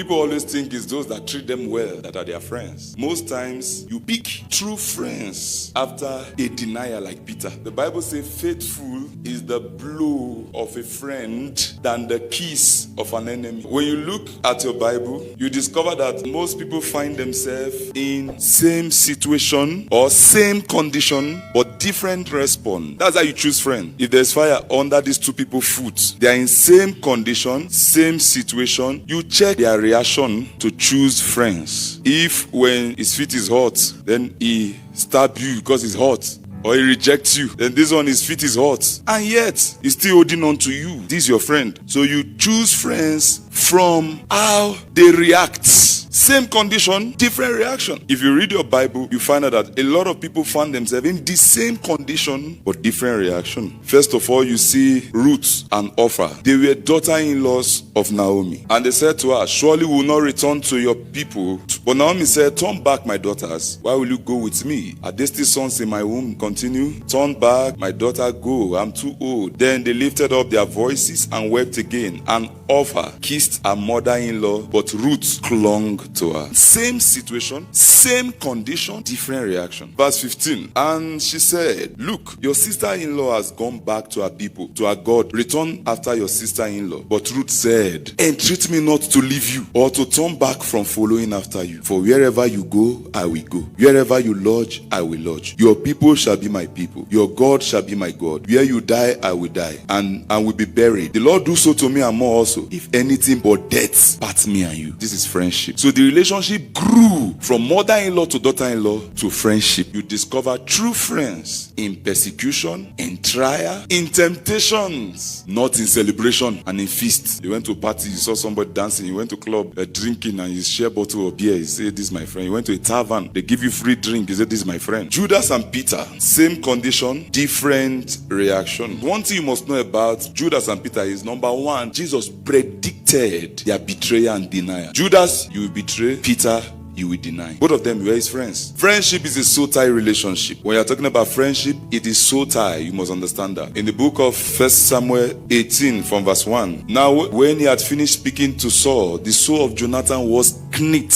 People always think it's those that treat them well that are their friends. Most times, you pick true friends after a denier like Peter. The Bible says faithful is the blow of a friend than the kiss of an enemy. When you look at your Bible, you discover that most people find themselves in same situation or same condition but different response. That's how you choose friend. If there's fire under these two people's foot, they are in same condition, same situation, you check their reaction to choose friends. If when his feet is hot, then he stab you because it's hot, or he rejects you, then this one, his feet is hot, and yet he's still holding on to you. This is your friend. So you choose friends from how they react. Same condition, different reaction. If you read your Bible, you find out that a lot of people found themselves in the same condition but different reaction. First of all, you see Ruth and Orpah. They were daughter-in-laws of Naomi, and they said to her, surely we will not return to your people. But Naomi said, turn back, my daughters. Why will you go with me? Are there still sons in my womb? Continue. Turn back, my daughter, go. I'm too old. Then they lifted up their voices and wept again. And Orpah kissed her mother-in-law, but Ruth clung to her. Same situation, same condition, different reaction. Verse 15. And she said, look, your sister-in-law has gone back to her people, to her God. Return after your sister-in-law. But Ruth said, entreat me not to leave you or to turn back from following after you. For wherever you go, I will go. Wherever you lodge, I will lodge. Your people shall be my people. Your God shall be my God. Where you die, I will die, and will be buried. The Lord do so to me and more also, if anything but death parts me and you. This is friendship. So the relationship grew from mother-in-law to daughter-in-law to friendship. You discover true friends in persecution, in trial, in temptations, not in celebration and in feast. You went to a party, you saw somebody dancing, you went to a club drinking, and you share a bottle of beer. You say, this is my friend. You went to a tavern, they give you free drink. You say, this is my friend. Judas and Peter, same condition, different reaction. One thing you must know about Judas and Peter is, number one, Jesus predicted their betrayal and denial. Judas, you will betray. Peter, you will deny. Both of them were his friends. Friendship is a soul tie relationship. When you're talking about friendship, it is soul tie. You must understand that. In the book of 1 Samuel 18 from verse 1. Now, when he had finished speaking to Saul, the soul of Jonathan was knit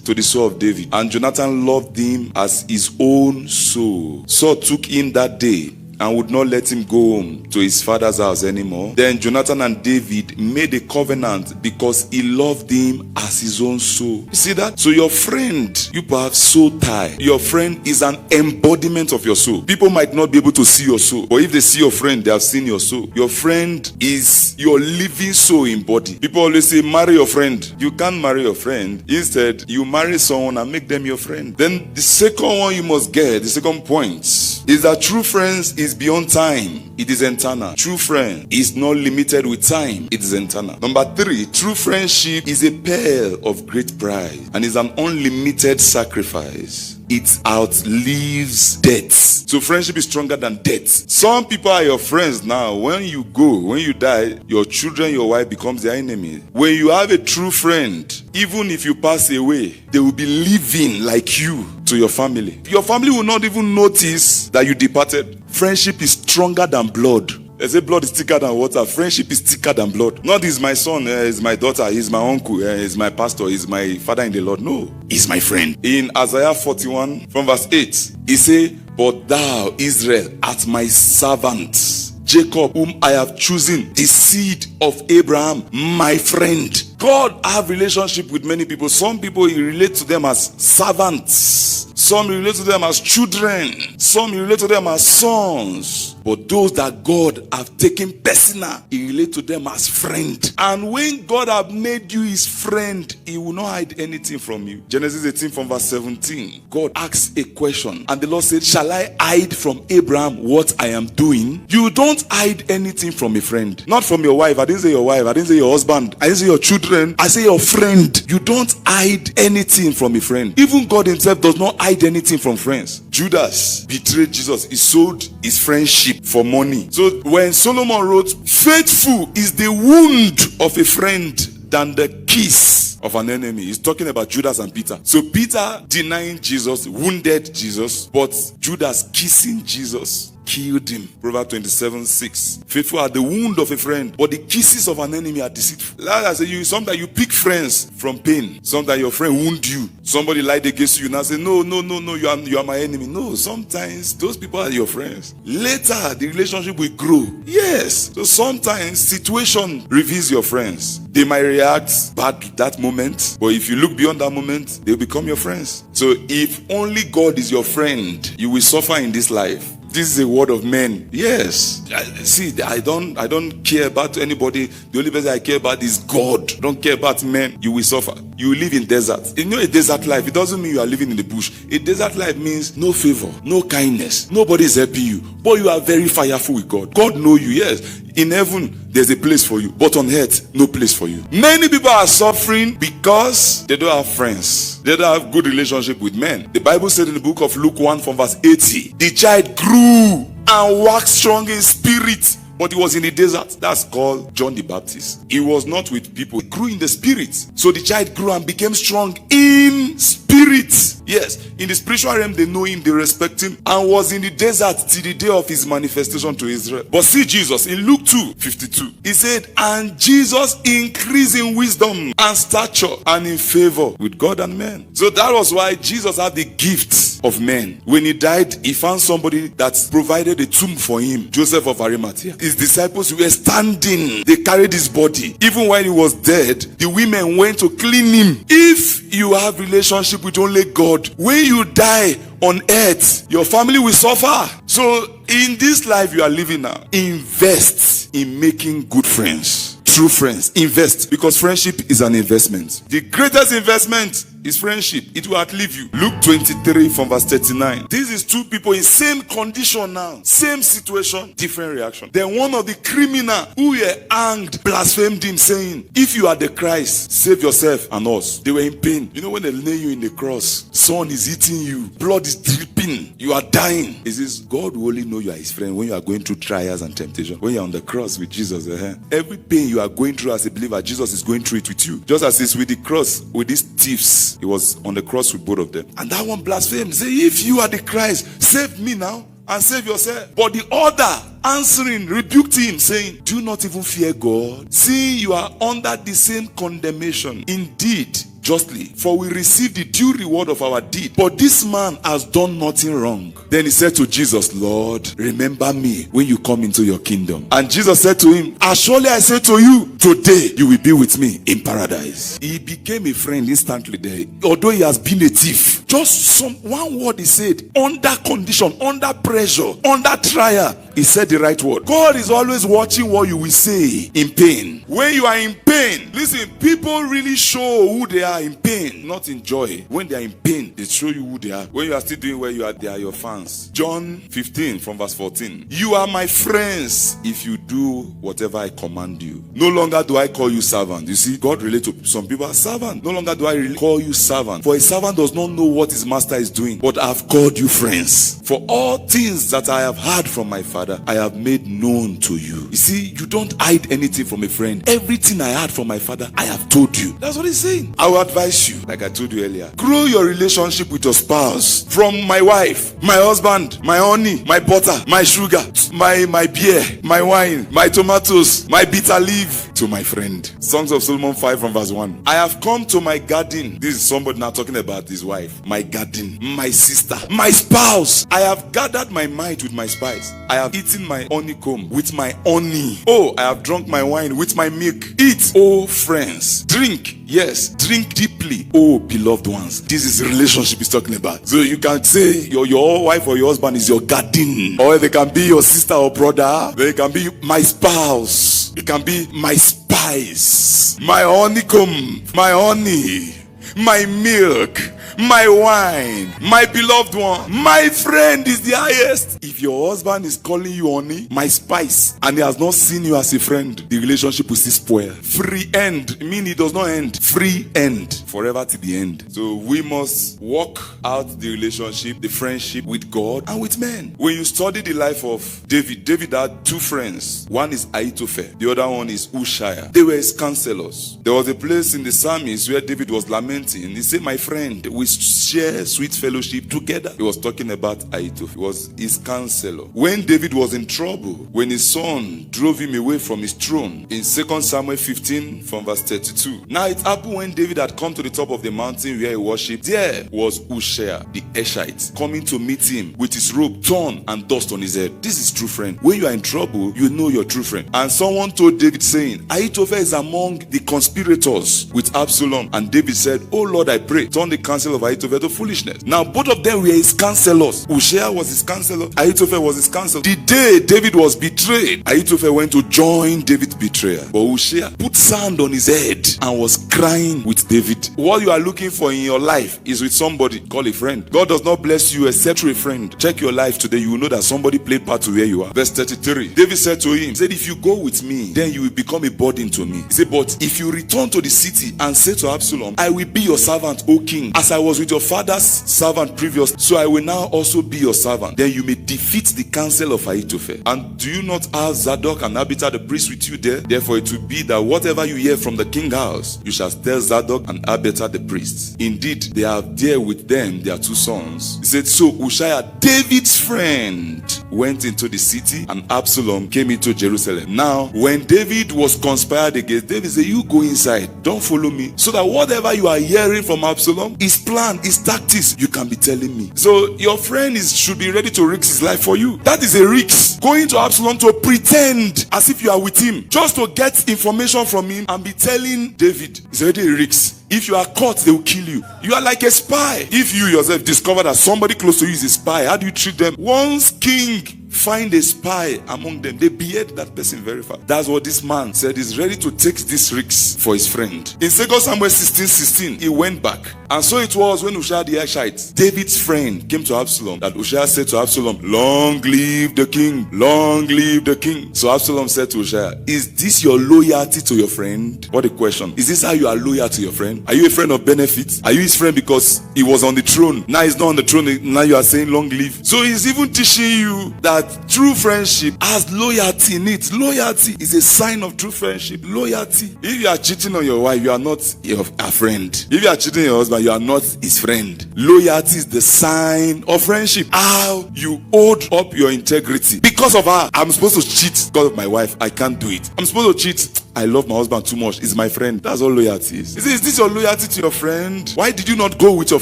to the soul of David, and Jonathan loved him as his own soul. Saul took him that day and would not let him go home to his father's house anymore. Then Jonathan and David made a covenant because he loved him as his own soul. You see that? So your friend, you perhaps soul tie. Your friend is an embodiment of your soul. People might not be able to see your soul, but if they see your friend, they have seen your soul. Your friend is your living soul in body. People always say, marry your friend. You can't marry your friend. Instead, you marry someone and make them your friend. Then the second one you must get, the second point, is that true friends is beyond time. It is eternal. True friend is not limited with time. It is eternal. Number 3, true friendship is a pearl of great price and is an unlimited sacrifice. It outlives death. So friendship is stronger than death. Some people are your friends now. When you go, when you die, your children, your wife becomes their enemy. When you have a true friend, even if you pass away, they will be living like you to your family. Your family will not even notice that you departed. Friendship is stronger than blood. They say blood is thicker than water. Friendship is thicker than blood. Not he's my son, he's my daughter, he's my uncle, he's my pastor, he's my father in the Lord. No, he's my friend. In Isaiah 41 from verse 8, he say, but thou, Israel, art my servant, Jacob, whom I have chosen, the seed of Abraham, my friend. God have relationship with many people. Some people, he relate to them as servants. Some relate to them as children. Some relate to them as sons. But those that God have taken personal, he relate to them as friend. And when God have made you his friend, he will not hide anything from you. Genesis 18 from verse 17. God asks a question, and the Lord said, shall I hide from Abraham what I am doing? You don't hide anything from a friend. Not from your wife. I didn't say your wife. I didn't say your husband. I didn't say your children. I say your friend. You don't hide anything from a friend. Even God himself does not hide anything from friends. Judas betrayed Jesus. He sold his friendship for money. So when Solomon wrote, faithful is the wound of a friend than the kiss of an enemy. He's talking about Judas and Peter. So Peter denying Jesus, wounded Jesus, but Judas kissing Jesus killed him. Proverbs 27:6. Faithful are the wound of a friend, but the kisses of an enemy are deceitful. Like I say, sometimes you pick friends from pain. Sometimes your friend wound you. Somebody lied against you. Now say, no, you are my enemy. No, sometimes those people are your friends. Later, the relationship will grow. Yes. So sometimes situation reveals your friends. They might react bad to that moment, but if you look beyond that moment, they'll become your friends. So if only God is your friend, you will suffer in this life. This is a word of men. Yes. See, I don't care about anybody. The only person I care about is God. I don't care about men. You will suffer. You will live in desert. You know, a desert life, it doesn't mean you are living in the bush. A desert life means no favor, no kindness. Nobody is helping you. But you are very fireful with God. God knows you. Yes. In heaven, there's a place for you. But on earth, no place for you. Many people are suffering because they don't have friends. They don't have good relationship with men. The Bible said in the book of Luke 1 from verse 80, the child grew and waxed strong in spirit, but he was in the desert. That's called John the Baptist. He was not with people. He grew in the spirit. So the child grew and became strong in spirit. Yes, in the spiritual realm, they know him, they respect him, and was in the desert till the day of his manifestation to Israel. But see Jesus in Luke 2:52. He said, and Jesus increased in wisdom and stature and in favor with God and men. So that was why Jesus had the gifts of men. When he died, he found somebody that provided a tomb for him, Joseph of Arimathea. His disciples were standing. They carried his body. Even when he was dead, the women went to clean him. If you have relationship with only God, when you die on earth, your family will suffer. So in this life you are living now, invest in making good friends. True friends. Invest, because friendship is an investment. The greatest investment is friendship. It will outlive you. Luke 23 from verse 39. This is two people in same condition now, same situation, different reaction. Then one of the criminal who were hanged blasphemed him, saying, if you are the Christ, save yourself and us. They were in pain. You know, when they lay you in the cross, sun is eating you, blood is dripping, you are dying. It says God will only know you are his friend when you are going through trials and temptation. When you are on the cross with Jesus, every pain you are going through as a believer, Jesus is going through it with you. Just as it's with the cross, with these thieves. He was on the cross with both of them. And that one blasphemed. Say, if you are the Christ, save me now and save yourself. But the other answering rebuked him, saying, do not even fear God, seeing you are under the same condemnation. Indeed, justly, for we receive the due reward of our deed. But this man has done nothing wrong. Then he said to Jesus, Lord, remember me when you come into your kingdom. And Jesus said to him, as surely I say to you, today you will be with me in paradise. He became a friend instantly there. Although he has been a thief, just one word he said, under condition, under pressure, under trial, he said the right word. God is always watching what you will say in pain. When you are in pain, listen, people really show who they are in pain, not in joy. When they are in pain, they show you who they are. When you are still doing well, they are your fans. John 15 from verse 14. You are my friends if you do whatever I command you. No longer do I call you servant. You see, God relates to some people as servant. No longer do I call you servant. For a servant does not know what his master is doing. But I have called you friends. For all things that I have heard from my Father, I have made known to you. You see, you don't hide anything from a friend. Everything I heard from my Father, I have told you. That's what he's saying. I will advise you, like I told you earlier, grow your relationship with your spouse. From my wife, my husband, my honey, my butter, my sugar, my beer, my wine, my tomatoes, my bitter leaf, to my friend. Songs of Solomon 5 from verse 1. I have come to my garden. This is somebody now talking about his wife. My garden, my sister, my spouse. I have gathered my might with my spice. I have eaten my honeycomb with my honey. Oh, I have drunk my wine with my milk. Eat, oh friends. Drink, yes, drink deeply, oh beloved ones. This is the relationship he's talking about. So you can say your wife or your husband is your garden, or they can be your sister or brother. They can be my spouse. It can be my spice, my honeycomb, my honey, my milk, my wine, my beloved one. My friend is the highest. If your husband is calling you honey, my spice, and he has not seen you as a friend, the relationship will still spoil. Free end, mean it does not end. Free end, forever to the end. So we must work out the relationship, the friendship with God and with men. When you study the life of David had two friends. One is Ahithophel, the other one is Ushaiah. They were his counselors. There was a place in the Psalms where David was lamenting. He said, my friend, we share sweet fellowship together. He was talking about Ahithophel. He was his counselor. When David was in trouble, when his son drove him away from his throne, in 2 Samuel 15 from verse 32. Now it happened when David had come to the top of the mountain where he worshipped, there was Uche the Eshite coming to meet him with his robe torn and dust on his head. This is true friend. When you are in trouble, you know your true friend. And someone told David saying, Ahithophel is among the conspirators with Absalom. And David said, Oh Lord, I pray, turn the counsel of Ahithophel to foolishness. Now both of them were his counselors. Uche was his counselor, Ahithophel was his counselor. The day David was betrayed, Ahithophel went to join David's betrayer. But Uche put sand on his head and was crying with David. What you are looking for in your life is with somebody. Call a friend. God does not bless you except through a friend. Check your life today. You will know that somebody played part to where you are. Verse 33. David said to him, he said, if you go with me, then you will become a burden to me. He said, but if you return to the city and say to Absalom, I will be your servant, O king, as I was with your father's servant previous, so I will now also be your servant. Then you may defeat the counsel of Ahithophel. And do you not have Zadok and Abiathar the priest with you there? Therefore it will be that whatever you hear from the king's house, you shall tell Zadok and Abiathar the priests. Indeed, they have there with them their two sons. He said, so Uche, David's friend, went into the city, and Absalom came into Jerusalem. Now, when David was conspired against, David said, you go inside, don't follow me, so that whatever you are hearing from Absalom, his plan, his tactics, you can be telling me. So your friend should be ready to risk his life for you. That is a risk. Going to Absalom to pretend as if you are with him, just to get information from him and be telling David, it's already a risk. If you are caught, they will kill you. You are like a spy. If you yourself discover that somebody close to you is a spy, how do you treat them? Once king find a spy among them, they behead that person very fast. That's what this man said. He's ready to take this risk for his friend. In 2 Samuel 16:16, he went back. And so it was when Uche the Eshite, David's friend, came to Absalom, that Uche said to Absalom, long live the king, long live the king. So Absalom said to Uche, is this your loyalty to your friend? What a question. Is this how you are loyal to your friend? Are you a friend of benefit? Are you his friend because he was on the throne? Now he's not on the throne, now you are saying long live. So he's even teaching you that true friendship has loyalty in it. Loyalty is a sign of true friendship. Loyalty. If you are cheating on your wife, you are not a friend. If you are cheating on your husband, you are not his friend. Loyalty is the sign of friendship. How you hold up your integrity. Because of her, I'm supposed to cheat because of my wife. I can't do it. I'm supposed to cheat. I love my husband too much. He's my friend. That's all loyalty is. Is this your loyalty to your friend? Why did you not go with your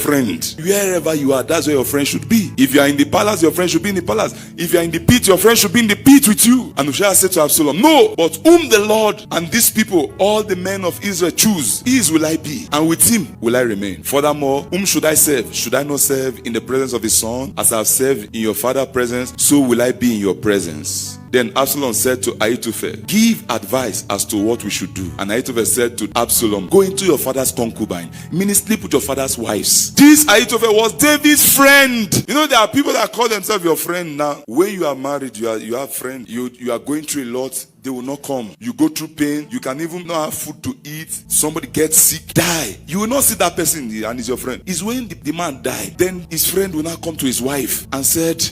friend? Wherever you are, that's where your friend should be. If you are in the palace, your friend should be in the palace. If you are in the pit, your friend should be in the pit with you. And Uche said to Absalom, no, but whom the Lord and these people, all the men of Israel choose, his will I be, and with him will I remain. Furthermore, whom should I serve? Should I not serve in the presence of his son? As I have served in your father's presence, so will I be in your presence. Then Absalom said to Ahithophel, give advice as to what we should do. And Ahithophel said to Absalom, go into your father's concubine, meaning sleep with your father's wives. This Ahithophel was David's friend. You know, there are people that call themselves your friend now. When you are married, you have friends. You are going through a lot. They will not come. You go through pain. You can even not have food to eat. Somebody gets sick, die. You will not see that person and he's your friend. It's when the man died, then his friend will now come to his wife and said,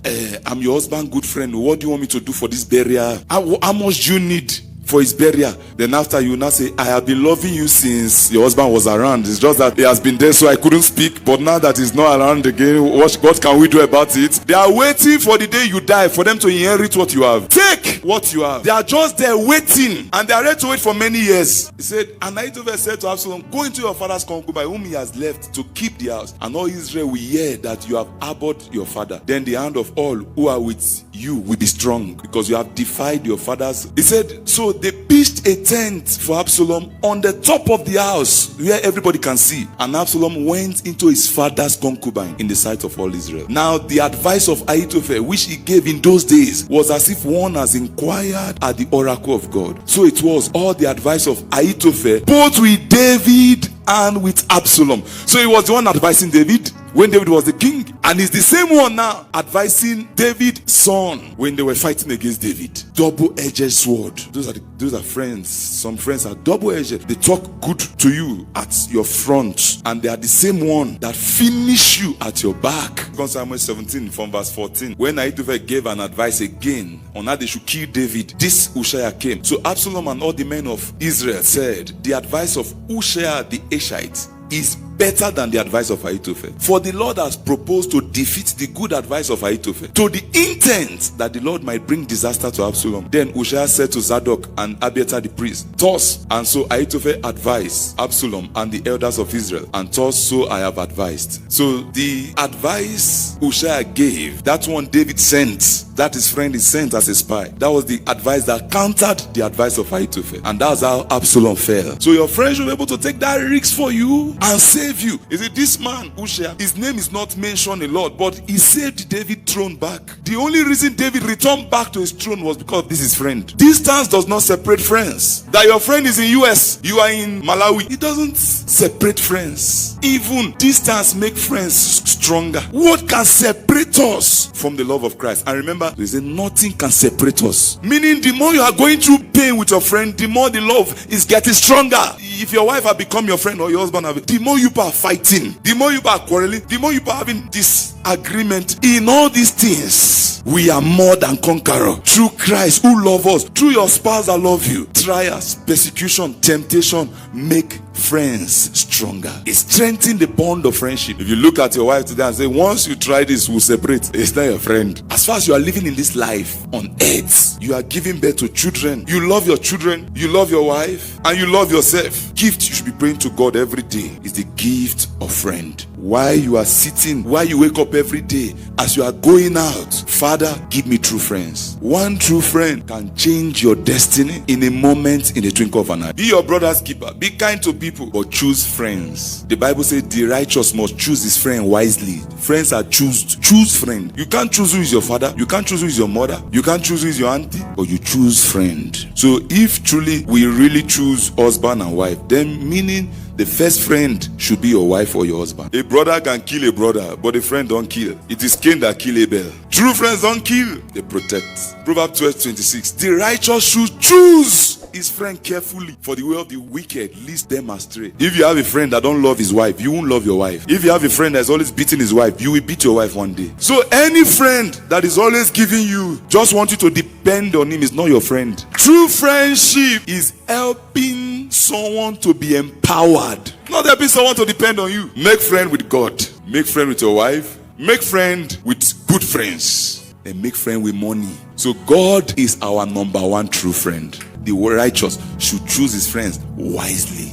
I'm your husband, good friend. What do you want me to do for this burial? How much do you need for his burial? Then after, you now say, I have been loving you since your husband was around. It's just that he has been there, so I couldn't speak. But now that he's not around again, what can we do about it? They are waiting for the day you die for them to inherit what you have. Take what you have. They are just there waiting, and they are ready to wait for many years. He said, and Ahithophel said to Absalom, go into your father's concubine whom he has left to keep the house, and all Israel will hear that you have harbored your father. Then the hand of all who are with you will be strong, because you have defied your fathers. He said, so they pitched a tent for Absalom on the top of the house where everybody can see. And Absalom went into his father's concubine in the sight of all Israel. Now the advice of Ahithophel, which he gave in those days, was as if one has inquired at the oracle of God. So it was all the advice of Ahithophel, both with David and with Absalom. So he was the one advising David when David was the king, and he's the same one now advising David's son when they were fighting against David. Double-edged sword. Those are friends. Some friends are double-edged. They talk good to you at your front, and they are the same one that finish you at your back. 2 Samuel 17 from verse 14. When Ahithophel gave an advice again on how they should kill David, this Uche came. So Absalom and all the men of Israel said, the advice of Uche the Eshite is better than the advice of Ahithophel. For the Lord has proposed to defeat the good advice of Ahithophel, to the intent that the Lord might bring disaster to Absalom. Then Ushaiah said to Zadok and Abiathar the priest, Thus and so Ahithophel advised Absalom and the elders of Israel, and thus so I have advised. So the advice Ushaiah gave, that one David sent, that his friend is sent as a spy. That was the advice that countered the advice of Ahithophel. And that's how Absalom fell. So your friend should be able to take that risk for you and save you. Is it this man, Ushaiah? His name is not mentioned a lot, but he saved David's throne back. The only reason David returned back to his throne was because of this his friend. Distance does not separate friends. That your friend is in US, you are in Malawi. It doesn't separate friends. Even distance makes friends stronger. What can separate us from the love of Christ? And remember, they say nothing can separate us. Meaning, the more you are going through pain with your friend, the more the love is getting stronger. If your wife has become your friend or your husband, the more you are fighting, the more you are quarreling, the more you are having disagreement. In all these things, we are more than conquerors through Christ who loves us. Through your spouse that love you. Trials, persecution, temptation make friends stronger. It strengthens the bond of friendship. If you look at your wife today and say, once you try this, we'll separate, it's not your friend. As far as you are living in this life on earth, you are giving birth to children. You love your children, you love your wife, and you love yourself. Gift you should be praying to God every day is the gift of friend. While you are sitting, while you wake up every day, as you are going out, Father, give me true friends. One true friend can change your destiny in a moment, in a twinkle of an eye. Be your brother's keeper. Be kind to people, but choose friends. The Bible says the righteous must choose his friend wisely. Friends are choose friend. You can't choose who is your father. You can't choose who is your mother. You can't choose who is your auntie, but you choose friend. So if truly we really choose husband and wife, then meaning the first friend should be your wife or your husband. A brother can kill a brother, but a friend don't kill. It is Cain that kill Abel. True friends don't kill, they protect. Proverbs 12:26. The righteous should choose his friend carefully, for the way of the wicked leads them astray. If you have a friend that don't love his wife, you won't love your wife. If you have a friend that's always beating his wife, you will beat your wife one day. So any friend that is always giving you, just want you to depend on him, is not your friend. True friendship is helping someone to be empowered, not helping someone to depend on you. Make friend with God. Make friend with your wife. Make friend with good friends. And make friend with money. So God is our number one true friend. The righteous should choose his friends wisely.